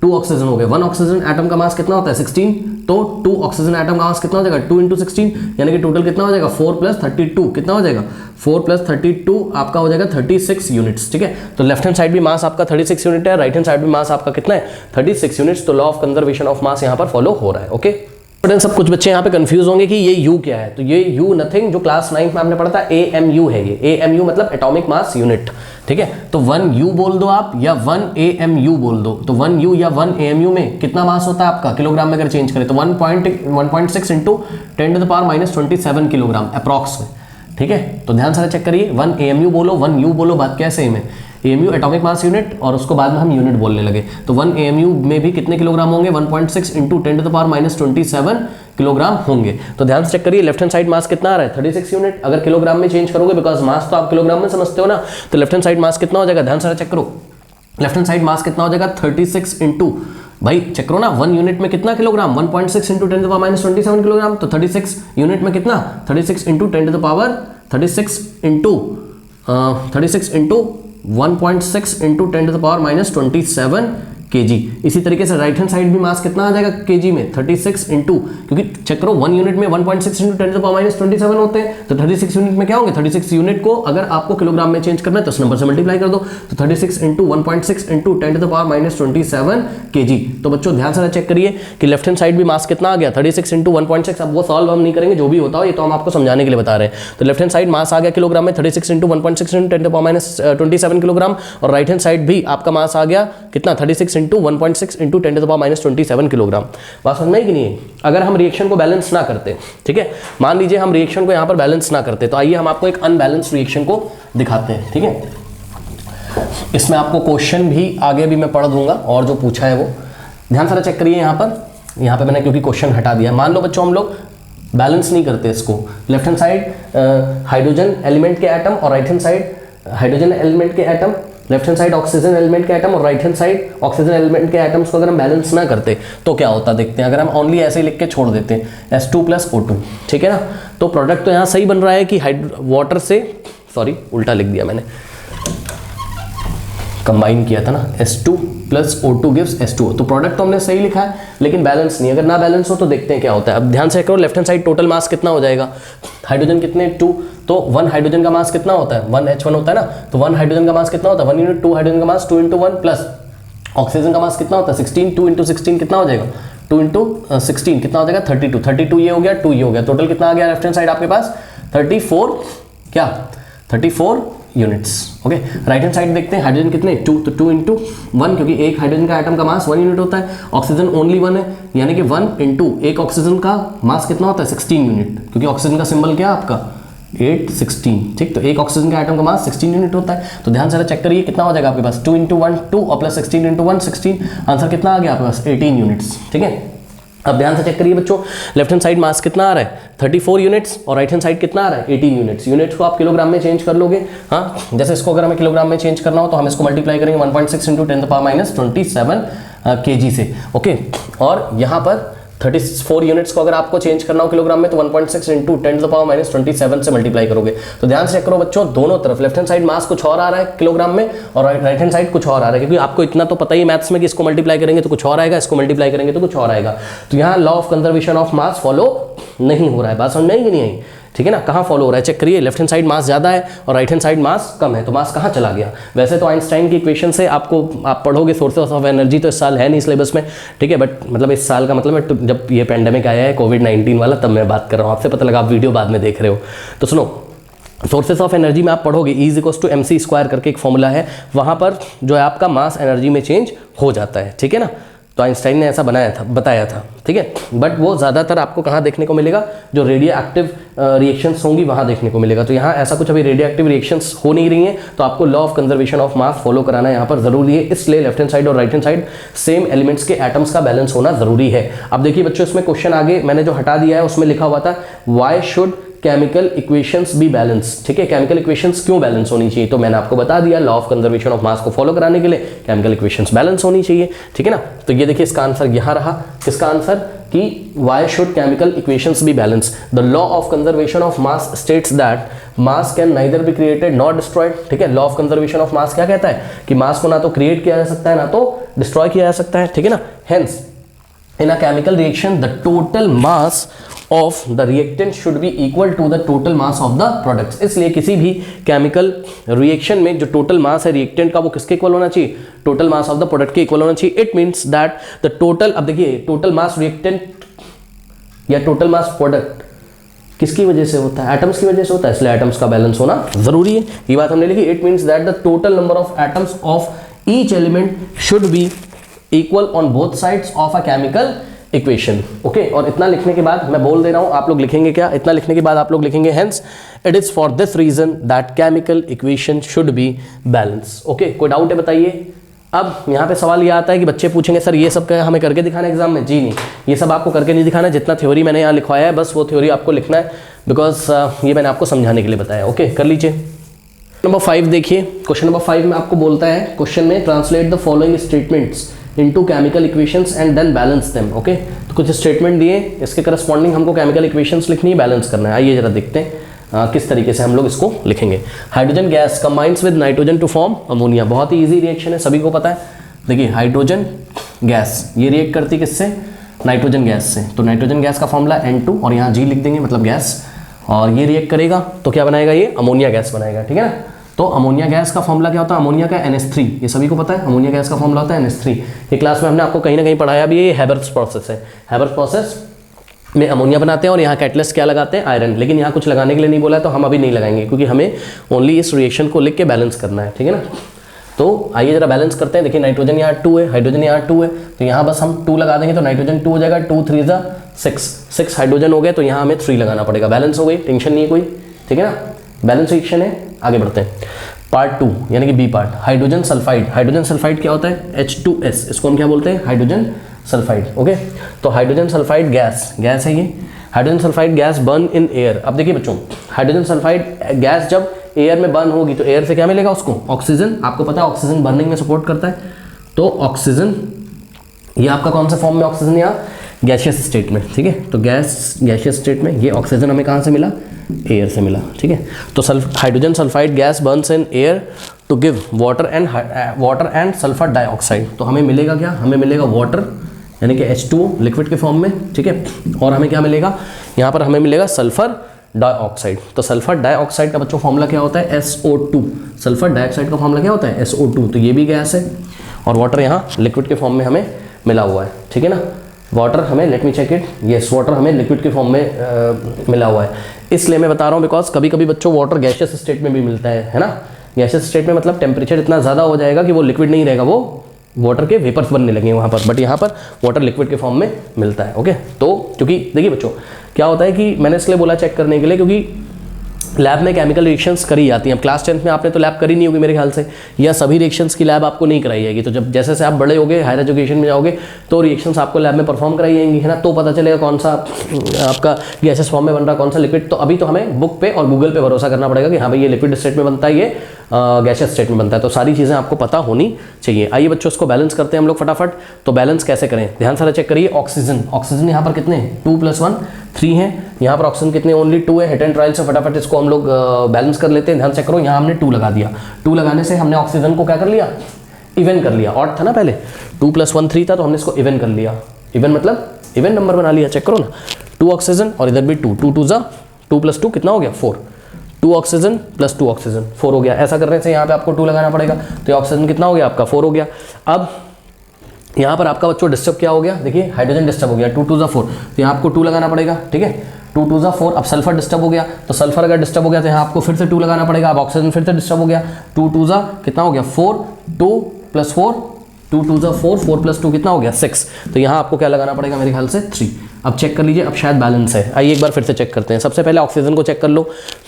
2 ऑक्सीजन हो गए, 1 ऑक्सीजन एटम का मास कितना होता है 16, तो 2 ऑक्सीजन एटम का मास कितना हो जाएगा 2 × 16, यानी कि टोटल कितना हो जाएगा 4 + 32 कितना हो जाएगा 4 + 32 आपका हो जाएगा 36 यूनिट्स, ठीक है। तो लेफ्ट हैंड साइड भी मास आपका 36 यूनिट है, राइट हैंड साइड भी मास आपका कितना है 36 यूनिट्स। तो लॉ ऑफ कंजर्वेशन ऑफ मास यहाँ पर फॉलो हो रहा है, ओके। सब कुछ बच्चे यहाँ पे कंफ्यूज होंगे कि ये U क्या है, तो ये U नथिंग, जो क्लास 9 में हमने पढ़ा था AMU है, ये AMU मतलब एटॉमिक मास यूनिट, ठीक है। तो 1U बोल दो आप या 1 AMU बोल दो, तो 1U या 1 AMU में कितना मास होता है आपका किलोग्राम में अगर चेंज करें तो 1.6 × 10⁻27 किलोग्राम अप्रॉक्स में, ठीक है। तो ध्यान से चेक करिए 1 AMU बोलो 1U बोलो, बात क्या सेम है, AMU एटॉमिक मास यूनिट और उसको बाद में हम यूनिट बोलने लगे, तो 1 AMU में भी कितने किलोग्राम होंगे 1.6 × 10⁻27 किलोग्राम होंगे। तो ध्यान से चेक करिए लेफ्ट हैंड साइड मास कितना आ रहा है 36 यूनिट, अगर किलोग्राम में चेंज करोगे बिकॉज मास तो आप किलोग्राम में समझते हो ना, तो लेफ्ट हैंड साइड मास कितना हो जाएगा, ध्यान से चेक करो लेफ्ट हैंड साइड मास कितना हो जाएगा 36 × भाई चेक करो ना 1 यूनिट में कितना किलोग्राम 1.6 × 10⁻27 किलोग्राम, तो 36 यूनिट में कितना 36 × 10⁻1.6 × 10⁻27 kg। इसी तरीके से राइट हैंड साइड भी मास कितना आ जाएगा kg में 36 × क्योंकि चेक करो 1 यूनिट में 1.6 × 10⁻27 होते हैं, तो 36 यूनिट में क्या होंगे 36 यूनिट को अगर आपको किलोग्राम में चेंज करना है तो उस नंबर से मल्टीप्लाई कर दो, तो 36 × 1.6 × 10⁻27 kg। तो बच्चों ध्यान से चेक करिए कि लेफ्ट हैंड साइड भी मास कितना आ गया 36 × 1.6, अब वो सॉल्व हम नहीं करेंगे, जो भी होता हो ये तो हम आपको समझाने के लिए बता रहे हैं। तो लेफ्ट हैंड साइड मास आ गया किलोग्राम में 36 × 1.6 × 10⁻27 किलोग्राम, और राइट हैंड साइड भी आपका मास आ गया कितना 36 × 1.6 × 10⁻27 किलोग्राम। बात समझ में आई कि नहीं? अगर हम रिएक्शन को बैलेंस ना करते, ठीक है, मान लीजिए हम रिएक्शन को यहाँ पर बैलेंस ना करते, तो आइए हम आपको एक अनबैलेंस रिएक्शन को दिखाते हैं, ठीक है। इसमें आपको क्वेश्चन भी आगे भी मैं पढ़ दूंगा और जो पूछा है वो ध्यान से चेक करिए। यहाँ पे मैंने क्योंकि क्वेश्चन हटा दिया, मान लो बच्चों हम लोग बैलेंस नहीं करते इसको, left hand side hydrogen element के एटम और right hand side hydrogen element के atom, left hand side oxygen element के एटम और right hand side oxygen element के एटम्स को अगर हम बैलेंस ना करते तो क्या होता देखते हैं। अगर हम ओनली ऐसे ही लिख के छोड़ देते हैं H2 + O2, ठीक है ना, तो प्रोडक्ट तो यहाँ सही बन रहा है कि वाटर से, सॉरी उल्टा लिख दिया मैंने, कंबाइन किया था ना, H2 + O2 गिव्स H2O, तो प्रोडक्ट तो हमने सही लिखा है लेकिन बैलेंस नहीं। अगर ना बैलेंस हो तो देखते हैं क्या होता है। अब ध्यान से करो left hand side total mass कितना हो जाएगा, हाइड्रोजन कितने 2, तो 1 हाइड्रोजन का मास कितना होता है 1H1 होता है ना, तो 1 हाइड्रोजन का मास कितना होता है 1 यूनिट, 2 हाइड्रोजन का मास 2 × 1 प्लस ऑक्सीजन का मास कितना होता है 16, 2 × 16 कितना हो जाएगा 2 × 16 कितना हो जाएगा 32, 32 ये हो गया 2 ये हो गया, टोटल कितना आ गया लेफ्ट हैंड साइड आपके पास 34 units, okay. Right hand side देखते हैं हाइड्रोजन कितने 2, तो 2 × 1 क्योंकि एक हाइड्रोजन का एटम का मास 1 यूनिट होता है, ऑक्सीजन ओनली 1 है, यानी कि 1 × एक ऑक्सीजन का मास कितना होता है 16 यूनिट, क्योंकि ऑक्सीजन का सिंबल क्या है आपका 816, ठीक। तो एक ऑक्सीजन का एटम का मास 16 यूनिट होता है। तो ध्यान से चेक करिए कितना हो जाएगा आपके पास 2 × 1 2 और प्लस 16 × 1 16, आंसर कितना आ गया आपके पास 18 यूनिट्स, ठीक है। अब ध्यान से चेक करिए बच्चों लेफ्ट हैंड साइड मास कितना आ रहा है 34 यूनिट्स और राइट हैंड साइड कितना आ रहा है 18 यूनिट्स। यूनिट्स को आप किलोग्राम में चेंज कर लोगे, हाँ, जैसे इसको अगर हमें किलोग्राम में चेंज करना हो तो हम इसको मल्टीप्लाई करेंगे 1.6 × 10⁻27 kg से, ओके। और यहाँ पर 34 यूनिट्स को अगर आपको चेंज करना हो किलोग्राम में तो 1.6 × 10⁻27 से मल्टीप्लाई करोगे। तो ध्यान से चेक करो बच्चों दोनों तरफ लेफ्ट हैंड साइड मास कुछ और आ रहा है किलोग्राम में और राइट हैंड साइड कुछ और आ रहा है, क्योंकि आपको इतना तो पता ही मैथ्स में कि इसको मल्टीप्लाई करेंगे तो कुछ और आएगा, इसको मल्टीप्लाई करेंगे तो कुछ और आएगा। तो यहाँ law of conservation of mass follow नहीं हो रहा है। बात समझ में आई कि नहीं आई? ठीक है ना, कहाँ फॉलो हो रहा है चेक करिए, लेफ्ट हैंड साइड मास ज़्यादा है और राइट हैंड साइड मास कम है, तो मास कहाँ चला गया। वैसे तो आइंस्टाइन की इक्वेशन से आपको आप पढ़ोगे सोर्सेस ऑफ एनर्जी, तो इस साल है नहीं सिलेबस में, ठीक है, बट मतलब इस साल का मतलब है जब ये पेंडेमिक आया है कोविड-19 वाला, तब मैं बात कर रहा हूँ, आपसे पता लगा आप वीडियो बाद में देख रहे हो। तो सुनो, सोर्सेस ऑफ एनर्जी में आप पढ़ोगे E=mc² करके एक फॉर्मूला है, वहाँ पर जो है आपका मास एनर्जी में चेंज हो जाता है, ठीक है ना। तो आइंस्टाइन ने ऐसा बताया था, ठीक है, बट वो ज़्यादातर आपको कहाँ देखने को मिलेगा, जो रेडियो एक्टिव रिएक्शंस होंगी वहाँ देखने को मिलेगा। तो यहाँ ऐसा कुछ अभी रेडियो एक्टिव रिएक्शंस हो नहीं रही हैं, तो आपको law of conservation of mass follow कराना यहाँ पर ज़रूरी है, इसलिए लेफ्ट हैंड साइड और right hand side same elements के एटम्स का बैलेंस होना ज़रूरी है। अब देखिए बच्चों, इसमें क्वेश्चन आगे मैंने जो हटा दिया है उसमें लिखा हुआ था why should chemical equations be balance, ठीक है, केमिकल इक्वेशंस क्यों बैलेंस होनी चाहिए, तो मैंने आपको बता दिया लॉ ऑफ कंजर्वेशन ऑफ मास को फॉलो कराने के लिए केमिकल इक्वेशंस बैलेंस होनी चाहिए, ठीक है ना। तो ये देखिए इसका आंसर यहाँ रहा, किसका आंसर कि why should chemical equations be balance. The law of conservation of mass states that mass can neither be created not destroyed, ठीक है। लॉ ऑफ कंजर्वेशन ऑफ मास क्या कहता है कि मास को ना तो क्रिएट किया जा सकता है ना तो डिस्ट्रॉय किया जा सकता है, ठीक है ना। Hence in a chemical reaction the total mass of the reactant should be equal to the total mass of the products। इसलिए किसी भी केमिकल रिएक्शन में जो टोटल मास है रिएक्टेंट का वो किसके इक्वल होना चाहिए, total mass of the product के इक्वल होना चाहिए। It means that the total, अब देखिए टोटल मास रिएक्टेंट या टोटल मास प्रोडक्ट किसकी वजह से होता है, एटम्स की वजह से होता है, इसलिए एटम्स का बैलेंस होना जरूरी है, ये बात हमने लिखी। It means that the total number of atoms of each element should be equal on both sides of a chemical equation, okay. और इतना लिखने के बाद मैं बोल दे रहा हूं, आप लोग लिखेंगे क्या, इतना लिखने के बाद आप लोग लिखेंगे hence it is for this reason that chemical equation should be balance, okay. कोई डाउट है बताइए। अब यहाँ पे सवाल ये आता है कि बच्चे पूछेंगे सर ये सब हमें करके दिखाना एग्जाम में, जी नहीं, ये सब आपको करके नहीं दिखाना, जितना थ्योरी मैंने यहाँ लिखवाया है बस वो थ्योरी आपको लिखना है, बिकॉज ये मैंने आपको समझाने के लिए बताया, ओके। कर लीजिए नंबर 5 देखिए, क्वेश्चन नंबर 5 में आपको बोलता है, क्वेश्चन में translate the following statements into chemical equations and then balance them, okay. तो कुछ स्टेटमेंट दिए, इसके करस्पॉन्डिंग हमको केमिकल इक्वेशंस लिखनी है, बैलेंस करना है। आइए जरा देखते हैं किस तरीके से हम लोग इसको लिखेंगे। Hydrogen gas combines with nitrogen to form ammonia, बहुत ही ईजी रिएक्शन है, सभी को पता है। देखिए हाइड्रोजन गैस ये रिएक्ट करती किससे, नाइट्रोजन गैस से, तो नाइट्रोजन गैस का फॉर्मूला N2 और यहाँ G लिख देंगे मतलब गैस, और ये रिएक्ट करेगा तो क्या बनाएगा, ये अमोनिया गैस बनाएगा, ठीक है ना। तो अमोनिया गैस का फॉर्मूला क्या होता है, अमोनिया का NH3, ये सभी को पता है, अमोनिया गैस का फॉर्मूला होता है NH3। ये क्लास में हमने आपको कहीं ना कहीं पढ़ाया भी है, ये हैबर्स प्रोसेस है। हैबर्स प्रोसेस में अमोनिया बनाते हैं और यहाँ कैटलिस्ट क्या लगाते हैं, आयरन, लेकिन यहाँ कुछ लगाने के लिए नहीं बोला है तो हम अभी नहीं लगाएंगे क्योंकि हमें ओनली इस रिएक्शन को लिख के बैलेंस करना है, ठीक है ना। तो आइए जरा बैलेंस करते हैं। देखिए नाइट्रोजन यहाँ 2 है, हाइड्रोजन यहाँ 2 है, तो यहाँ बस हम 2 लगा देंगे तो नाइट्रोजन 2 हो जाएगा, 2 3 जा 6 हाइड्रोजन हो गए, तो यहाँ हमें 3 लगाना पड़ेगा, बैलेंस हो गई, टेंशन नहीं है कोई, ठीक है ना। बैलेंस रिएक्शन है, आगे बढ़ते हैं। पार्ट 2 यानी कि B part, hydrogen sulphide. Hydrogen sulphide क्या होता है, H2S, इसको हम क्या बोलते हैं, हाइड्रोजन सल्फाइड, ओके। तो हाइड्रोजन सल्फाइड गैस है ये, hydrogen sulphide gas burn in air. अब देखिए बच्चों, हाइड्रोजन सल्फाइड गैस जब एयर में बर्न होगी तो एयर से क्या मिलेगा उसको, ऑक्सीजन। आपको पता है ऑक्सीजन बर्निंग में सपोर्ट करता है, तो ऑक्सीजन ये आपका कौन सा फॉर्म में ऑक्सीजन, यहाँ गैसियस स्टेट में, ठीक है। तो गैसियस स्टेट में ये ऑक्सीजन हमें कहाँ से मिला, एयर से मिला, ठीक है। तो hydrogen sulphide gas burns in air to give water and sulphur dioxide. तो हमें मिलेगा क्या, हमें मिलेगा वाटर यानी कि H2O लिक्विड के फॉर्म में, ठीक है, और हमें क्या मिलेगा, यहाँ पर हमें मिलेगा सल्फर डाइऑक्साइड। तो सल्फर डाइऑक्साइड का बच्चों फॉर्मूला क्या होता है, SO2। सल्फर डाइऑक्साइड का फॉर्मूला क्या होता है, SO2। तो ये भी गैस है और वाटर यहाँ लिक्विड के फॉर्म में हमें मिला हुआ है, ठीक है ना। वाटर हमें, let me check it, yes, water हमें लिक्विड के फॉर्म में मिला हुआ है। इसलिए मैं बता रहा हूँ बिकॉज कभी कभी बच्चों वाटर गैसियस स्टेट में भी मिलता है ना। गैसियस स्टेट में मतलब टेम्परेचर इतना ज़्यादा हो जाएगा कि वो लिक्विड नहीं रहेगा, वो वाटर के वेपर्स बनने लगेंगे वहाँ पर, बट यहाँ पर वाटर लिक्विड के फॉर्म में मिलता है, ओके। तो क्योंकि देखिए बच्चों क्या होता है कि मैंने इसलिए बोला चेक करने के लिए क्योंकि लैब में केमिकल रिएक्शंस करी जाती हैं। अब क्लास 10th में आपने तो लैब करी नहीं होगी मेरे ख्याल से, या सभी रिएक्शंस की लैब आपको नहीं कराई जाएगी। तो जब जैसे से आप बड़े होगे, हायर एजुकेशन में जाओगे, तो रिएक्शंस आपको लैब में परफॉर्म कराई जाएंगी, है ना। तो पता चलेगा कौन सा आपका गैसेस फॉर्म में बन रहा है, कौन सा लिक्विड। तो अभी तो हमें बुक पे और गूगल पे भरोसा करना पड़ेगा कि हाँ भाई ये लिक्विड स्टेट में बनता है, ये गैसियस स्टेट में बनता है। तो सारी चीज़ें आपको पता होनी चाहिए। आइए बच्चों इसको बैलेंस करते हैं हम लोग फटाफट। तो बैलेंस कैसे करें, ध्यान से चेक करिए। ऑक्सीजन यहाँ पर कितने हैं, 2 + 1 3 हैं। यहाँ पर ऑक्सीजन कितने, ओनली 2 है। हिट एंड ट्रायल से फटाफट इसको हम लोग बैलेंस कर लेते हैं। ध्यान चेक करो, यहाँ हमने 2 लगा दिया। 2 लगाने से हमने ऑक्सीजन को क्या कर लिया, इवन कर लिया। ऑड था ना पहले, 2 + 1 3 था, तो हमने इसको इवन कर लिया। इवन मतलब इवन नंबर बना लिया। चेक करो ना, 2 ऑक्सीजन और इधर भी 2 2 2 जा 2 + 2 कितना हो गया 4, 2 ऑक्सीजन प्लस 2 ऑक्सीजन 4 हो गया। ऐसा करने से यहाँ पे आपको 2 लगाना पड़ेगा, तो ये ऑक्सीजन कितना हो गया आपका 4 हो गया। अब यहाँ पर आपका बच्चों डिस्टर्ब क्या हो गया, देखिए हाइड्रोजन डिस्टर्ब हो गया, 2 2 4, तो यहाँ आपको 2 लगाना पड़ेगा, ठीक है 2 2 4। अब सल्फर डिस्टर्ब हो गया, तो सल्फर अगर डिस्टर्ब हो गया तो यहाँ आपको फिर से 2 लगाना पड़ेगा। अब ऑक्सीजन फिर से डिस्टर्ब हो गया, 2 2 कितना हो गया 4, 2 + 4, 2 2 4, 4 + 2 कितना हो गया 6, तो यहाँ आपको क्या लगाना पड़ेगा मेरे ख्याल से 3। अब चेक कर लीजिए, अब शायद बैलेंस है, आइए एक बार फिर से चेक करते हैं। सबसे पहले ऑक्सीजन को चेक कर लो,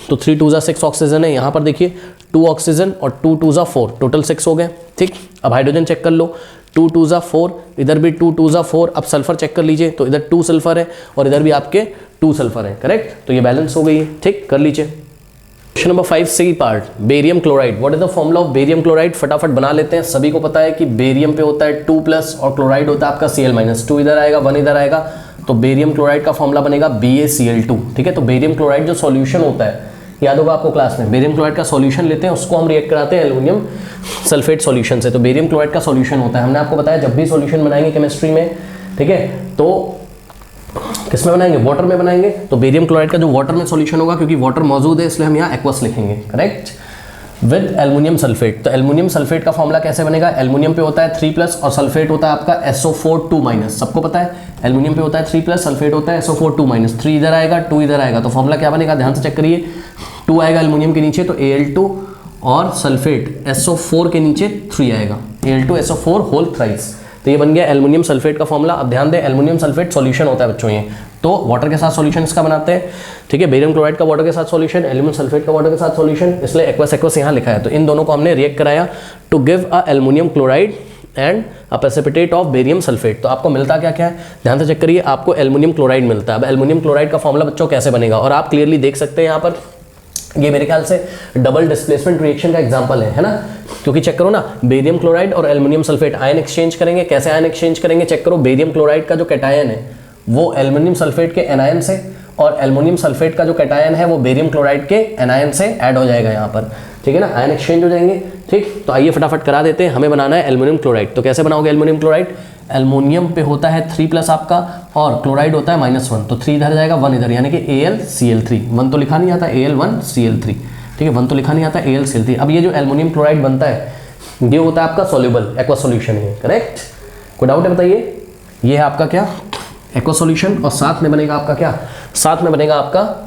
तो 3 2 6 ऑक्सीजन है, यहाँ पर देखिए 2 ऑक्सीजन और 2 2 4, टोटल 6 हो गए, ठीक। अब हाइड्रोजन चेक कर लो, 2 2 4, इधर भी 2 2 4। अब सल्फर चेक कर लीजिए, तो इधर 2 सल्फर है और इधर भी आपके 2 सल्फर है, करेक्ट, तो ये बैलेंस हो गई है, ठीक। कर लीजिए question number 5 C part, barium chloride, what is the formula of barium chloride, फटाफट बना लेते हैं। सभी को पता है कि बेरियम पे होता है 2+ और क्लोराइड होता है आपका Cl-, 2 इधर आएगा 1 इधर आएगा, तो बेरियम क्लोराइड का फॉर्मूला बनेगा BaCl2, ठीक है। तो बेरियम क्लोराइड जो सॉल्यूशन होता है, याद होगा आपको क्लास में, बेरियम क्लोराइड का सॉल्यूशन लेते हैं, उसको हम रिएक्ट कराते हैं एल्युमिनियम सल्फेट सॉल्यूशन से, तो बेरियम क्लोराइड का सॉल्यूशन होता है। हमने आपको बताया जब भी सॉल्यूशन बनाएंगे केमिस्ट्री में, ठीक है, तो किस में बनाएंगे, वाटर में बनाएंगे, तो बेरियम क्लोराइड का जो वाटर में सॉल्यूशन होगा, क्योंकि वाटर मौजूद है इसलिए हम यहाँ एक्वस लिखेंगे, करेक्ट, विद एल्युमिनियम सल्फेट। तो एल्युमिनियम सल्फेट का फॉर्मूला कैसे बनेगा, एल्युमिनियम पे होता है 3+ और सल्फेट होता है आपका SO4 2-, सबको पता है एल्युमिनियम पे होता है 3+, सल्फेट होता है SO4 2-, 3 इधर आएगा 2 इधर आएगा, तो फॉर्मूला क्या बनेगा, ध्यान से चेक करिए, 2 आएगा एल्युमिनियम के नीचे तो Al2 और सल्फेट SO4 के नीचे 3 आएगा, Al2 SO4 होल थ्राइस, तो ये बन गया एल्युमिनियम सल्फेट का फॉर्मूला। अब ध्यान दें, एल्युमिनियम सल्फेट सॉल्यूशन होता है बच्चों, ये तो वाटर के साथ सॉल्यूशन इसका बनाते हैं, ठीक है, बेरियम क्लोराइड का वाटर के साथ सॉल्यूशन, एल्युमिनियम सल्फेट का वाटर के साथ सॉल्यूशन, इसलिए एक्वस एक्वस यहाँ लिखा है। तो इन दोनों को हमने रिएक्ट कराया to give a aluminium chloride and a precipitate of barium sulphate. तो आपको मिलता क्या क्या है, ध्यान से चेक करिए, आपको एल्युमिनियम क्लोराइड मिलता है। अब एल्युमिनियम क्लोराइड का फॉर्मूला बच्चों कैसे बनेगा, और आप क्लियरली देख सकते हैं यहाँ पर, ये मेरे ख्याल से डबल डिस्प्लेसमेंट रिएक्शन का एग्जांपल है ना, क्योंकि चेक करो ना, बेरियम क्लोराइड और एल्युमिनियम सल्फेट आयन एक्सचेंज करेंगे, कैसे आयन एक्सचेंज करेंगे, चेक करो, बेरियम क्लोराइड का जो कैटायन है वो एल्युमिनियम सल्फेट के एनायन से, और एल्युमिनियम सल्फेट का जो कैटायन है वो बेरियम क्लोराइड के एनायन से ऐड हो जाएगा यहाँ पर, ठीक है ना, आयन एक्सचेंज हो जाएंगे, ठीक। तो आइए फटाफट करा देते हैं, हमें बनाना है एल्युमिनियम क्लोराइड। तो कैसे बनाओगे एल्युमिनियम क्लोराइड, एल्युमिनियम पे होता है 3+ आपका और क्लोराइड होता है -1, तो 3 इधर जाएगा 1 इधर, यानी कि AlCl3, 1 तो लिखा नहीं आता Al1Cl3, ठीक है, 1 तो लिखा नहीं आता AlCl3। अब ये जो एल्युमिनियम क्लोराइड बनता है ये होता है आपका सॉल्युबल एक्वस सॉल्यूशन है, करेक्ट, कोई डाउट है बताइए, ये है आपका क्या एक्वस सॉल्यूशन, और साथ में बनेगा आपका क्या, साथ में बनेगा आपका,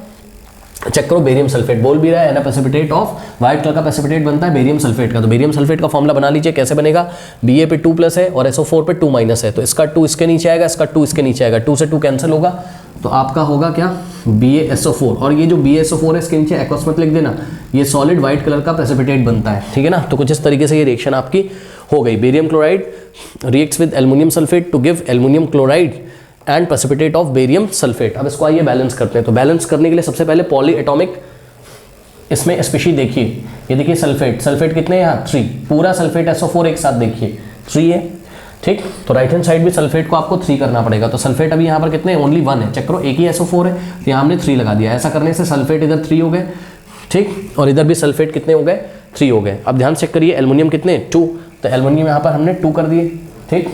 चेक करो, बेरियम सल्फेट बोल भी रहा है, an precipitate of, white colour का प्रेसिपिटेट बनता है बेरियम सल्फेट का, तो बेरियम सल्फेट का फॉर्मूला बना लीजिए, कैसे बनेगा, Ba पे 2+ है और SO4 पे 2- है, तो इसका 2 इसके नीचे आएगा, इसका 2 इसके नीचे आएगा, 2 से 2 कैंसिल होगा, तो आपका होगा क्या BaSO4, और ये जो BaSO4 है इसके नीचे एक्वस मत लिख देना, ये सॉलिड व्हाइट कलर का प्रेसिपिटेट बनता है, ठीक है ना। तो कुछ इस तरीके से ये रिएक्शन आपकी हो गई, barium chloride reacts with aluminium sulphate to give aluminium chloride and precipitate of barium sulphate. अब इसको आइए बैलेंस करते हैं। तो बैलेंस करने के लिए सबसे पहले पॉली एटॉमिक इसमें स्पेशी देखिए, ये देखिए सल्फेट कितने हैं यहाँ 3, पूरा सल्फेट SO4 एक साथ देखिए 3 है, ठीक। तो राइट हैंड साइड भी सल्फेट को आपको 3 करना पड़ेगा, तो सल्फेट अभी यहाँ पर कितने ओनली 1 है, चेक करो, एक ही SO4 है, तो यहाँ हमने 3 लगा दिया। ऐसा करने से सल्फेट इधर 3 हो गए, ठीक, और इधर भी सल्फेट कितने हो गए 3 हो गए। अब ध्यान चेक करिए, एल्युमिनियम कितने 2, तो एल्युमिनियम यहाँ पर हमने 2 कर दिए, ठीक।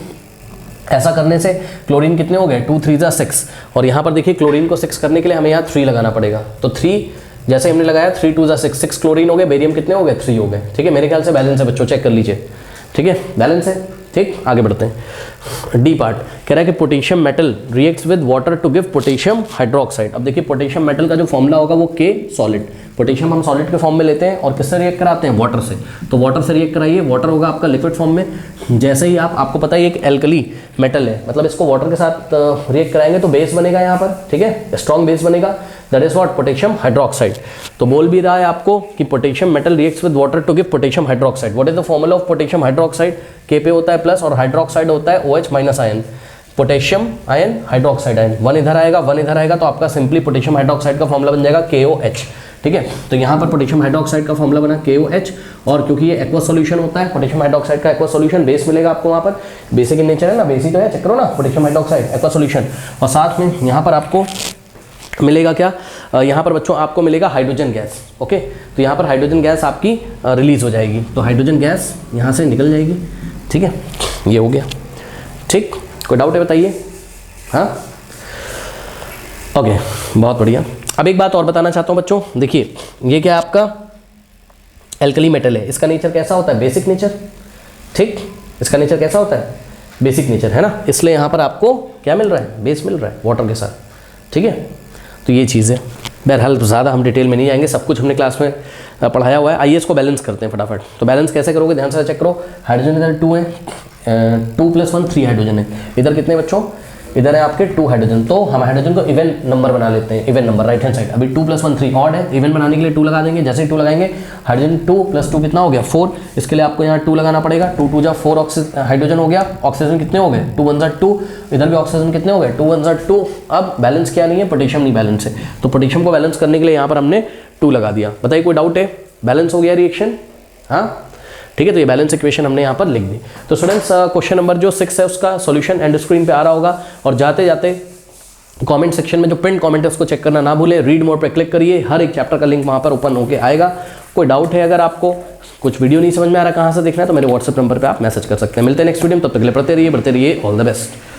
ऐसा करने से क्लोरीन कितने हो गए 2 3 6, और यहाँ पर देखिए क्लोरीन को 6 करने के लिए हमें यहाँ 3 लगाना पड़ेगा, तो 3 जैसे हमने लगाया 3 2 6 क्लोरीन हो गए, बेरियम कितने हो गए 3 हो गए, ठीक है। मेरे ख्याल से बैलेंस है बच्चों, चेक कर लीजिए, ठीक है, बैलेंस है, ठीक। आगे बढ़ते हैं, डी पार्ट कह रहा है कि potassium metal reacts with water to give potassium hydroxide. अब देखिए पोटेशियम मेटल का जो फॉर्मूला होगा वो K सॉलिड, पोटेशियम हम सॉलिड के फॉर्म में लेते हैं और किससे रिएक्ट कराते हैं, वाटर से, तो वाटर से रिएक्ट कराइए, वाटर होगा आपका लिक्विड फॉर्म में, जैसे ही आपको पता है एक एल्कली मेटल है, मतलब इसको वाटर के साथ रिएक्ट कराएंगे तो बेस बनेगा यहाँ पर, ठीक है, स्ट्रॉन्ग बेस बनेगा, that is what potassium hydroxide. तो बोल भी रहा है आपको कि potassium metal reacts with water to give potassium hydroxide. What is the formula of potassium hydroxide, K पे होता है प्लस और हाइड्रोक्साइड होता है OH- ion, potassium ion hydroxide ion, 1 इधर आएगा 1 इधर आएगा, तो आपका सिंपली पोटेशियम हाइड्रोक्साइड का फॉर्मूला बन जाएगा KOH, ठीक है। तो यहाँ पर पोटेशियम हाइड्रोक्साइड का फॉर्मूला बना KOH, और क्योंकि ये एक्वस सॉल्यूशन होता है, पोटेशियम हाइड्रोक्साइड का एक्वस सॉल्यूशन बेस मिलेगा आपको वहाँ पर, बेसिक इन नेचर है ना, बेस ही तो है, चेक करो ना, पोटेशियम हाइड्रोक्साइड एक्वस सॉल्यूशन, और साथ में यहाँ पर आपको मिलेगा क्या, यहाँ पर बच्चों आपको मिलेगा हाइड्रोजन गैस, ओके। तो यहाँ पर हाइड्रोजन गैस आपकी रिलीज हो जाएगी, तो हाइड्रोजन गैस यहाँ से निकल जाएगी, ठीक है, ये हो गया, ठीक। कोई डाउट है बताइए, हाँ, ओके, बहुत बढ़िया। अब एक बात और बताना चाहता हूँ बच्चों, देखिए ये क्या है आपका एल्कली मेटल है, इसका नेचर कैसा होता है, बेसिक नेचर, ठीक, इसका नेचर कैसा होता है, बेसिक नेचर है ना, इसलिए यहाँ पर आपको क्या मिल रहा है, बेस मिल रहा है वाटर के साथ, ठीक है। तो ये चीज़ है। बहरहाल ज़्यादा हम डिटेल में नहीं जाएंगे, सब कुछ हमने क्लास में पढ़ाया हुआ है। आइए इसको बैलेंस करते हैं फटाफट। तो बैलेंस कैसे करोगे, ध्यान से चेक करो। हाइड्रोजन इधर 2 है, 2 + 1 3 हाइड्रोजन है। इधर कितने बच्चों, इधर है आपके 2 हाइड्रोजन। तो हम हाइड्रोजन को इवन नंबर बना लेते हैं, even number right hand side. अभी 2 + 1 3 ऑड है, इवन बनाने के लिए 2 लगा देंगे। जैसे ही 2 लगाएंगे हाइड्रोजन 2 + 2 कितना हो गया 4। इसके लिए आपको यहाँ 2 लगाना पड़ेगा। 2 2 जा 4 हाइड्रोजन हो गया। ऑक्सीजन कितने हो गए 2 1 जा 2। इधर भी ऑक्सीजन कितने हो गए 2 1 जा 2। अब बैलेंस क्या नहीं है, पोटेशियम नहीं बैलेंस है। तो पोटेशियम को बैलेंस करने के लिए यहाँ पर हमने 2 लगा दिया। बताइए कोई डाउट है, बैलेंस हो गया रिएक्शन, हाँ ठीक है। तो ये बैलेंस इक्वेशन हमने यहाँ पर लिख दी। तो स्टूडेंट्स क्वेश्चन नंबर जो 6 है उसका सॉल्यूशन एंड स्क्रीन पे आ रहा होगा। और जाते जाते कमेंट सेक्शन में जो पिन कमेंट है उसको चेक करना ना भूले। रीड मोर पे क्लिक करिए, हर एक चैप्टर का लिंक वहाँ पर ओपन होकर आएगा। कोई डाउट है, अगर आपको कुछ वीडियो नहीं समझ में आ रहा कहाँ से देखना है, तो मेरे व्हाट्सएप नंबर पर आप मैसेज कर सकते हैं। मिलते हैं नेक्स्ट वीडियो में, तब तक के लिए पढ़ते रहिए, बढ़ते रहिए। All the best.